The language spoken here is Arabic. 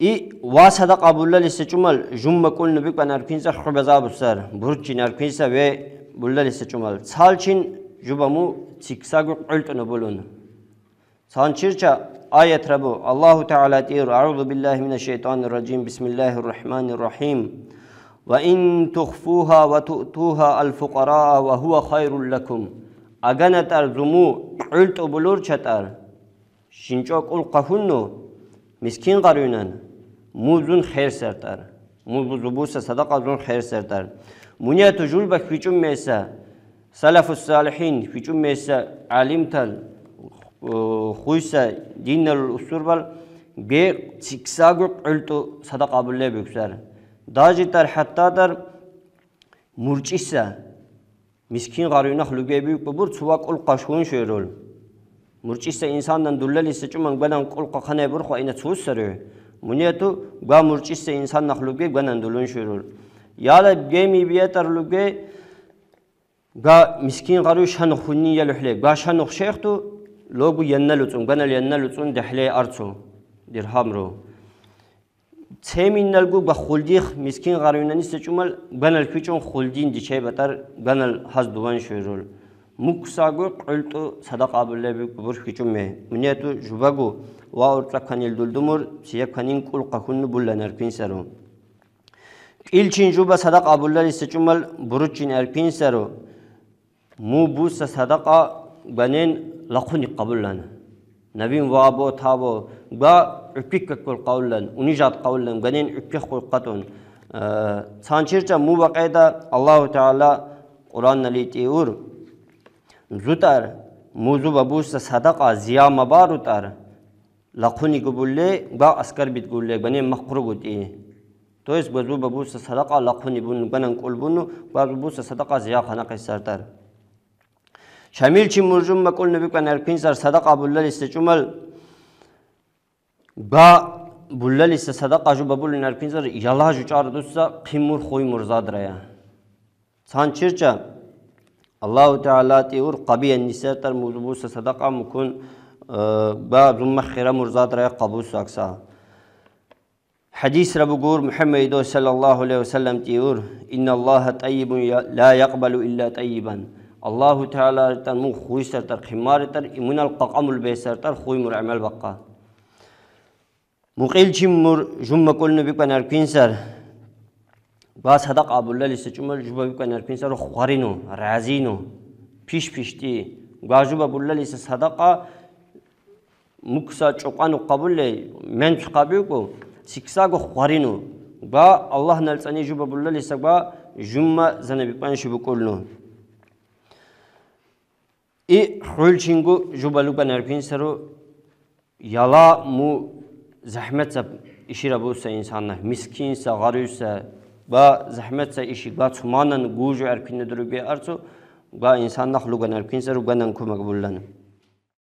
إي واسدا قبول لسه جمل جمع كل نبي كان أركينسا خبزا بسر برجين أركينسا و بولا لسه جمل سالشين جبامو تكساق قلت نبولون سانشيرشا آية ربو الله تعالى تير أعوذ بالله من الشيطان الرجيم بسم الله الرحمن الرحيم وإن تخفوها وتؤتوها الفقراء وهو خير لكم أجنت الزمو قلت بلور شتار شنشو قل قفنو مسكين قرينان موزون خير سرتر موزو زبوس صدقة زون خير سرتر منيا تجول بك في جم ميسا سلف الصالحين في جم ميسا علمتل خويسا دين الأسطور بال بي تكساغو قلتو صدقة بالله بكسر داجي تر حتى تر مرجسا مسكين قرينا خلوقي بيك ببور سواق القشون شيرول مرجسا إنسان ندلل يسجمن بنان قل قخنا برخو إن تسوسره منيتو غا مرجسا إنسان نخلوقي بنان دلون شيرول يالا بيمي بيتر لوقي غا مسكين قريش هنخوني يلحلي غا شنخ شيختو لوگو ينلوتون بنال ينلوتون دحلي أرتو درهم رو تيمين نلقو بخلديخ مسكين غارينا نستجمل بنال فيچون خلدين دي شيء بتر بنال حز دوان شيرول مكساغو قلتو صدق بالله ببر فيچون مه منيتو جوباغو واورتلا كانيل دولدمور سيا كانين كل قخون بولن ارپين سرو إلچين جوبا صدق بالله نستجمل بروچين ارپين سرو مو بوس صدق بنين لقوني قبولن نبيم وابو تابو با أبيك كل قولن ونجات قولن بنين أبيك كل قطن سانشيرجا مو بقيدا الله تعالى قرآن نليتيور زوتر موضوع ببوس صدقة زيا مبارو لقوني قبولة با أسكر بتقولة بنين مخروبتي تويس بزو ببوس صدقة لقوني بون بنن كل بونو ببوس صدقة زيا خنا قيسرتر شامل چی مرجوم مکل نبی کن ارپین سر صدقه بولل استجمل با بولل است صدقه جو ببول ارپین سر یلا جو چار دوستا قیمور خوی مرزاد ریا سانچرچا الله تعالی تیور قبی النساء تر موضوع صدقه مکن با ضم خیره مرزاد ریا قبوس اکسا حديث ربو قور محمد صلى الله عليه وسلم تيور إن الله طيب لا يقبل إلا طيبا الله تعالى تر مو خوي سر تر خمار تر من الققم البيسر تر خوي مر عمل بقى مقيل جمر جم كل نبي كان ارپين سر باس صدق ابو الله لسجمل جوب كان ارپين سر خوارينو رازينو پيشتي غاجوب ابو الله لس صدقه مكسا چوقانو قبول من قابيكو سيكساغو خوارينو با الله نلصني جوب ابو الله لس با جمع زنبي كان شبو كلنو إي حول شينغو جبالو بناربين سرو يلا مو زحمت سب إشي ربو سا إنسان مسكين سا غاريو سا با زحمت سا إشي با تمانا جوجو أربين دروجي أرتو با إنسان نخلو بناربين سرو بنان كو مقبول لنا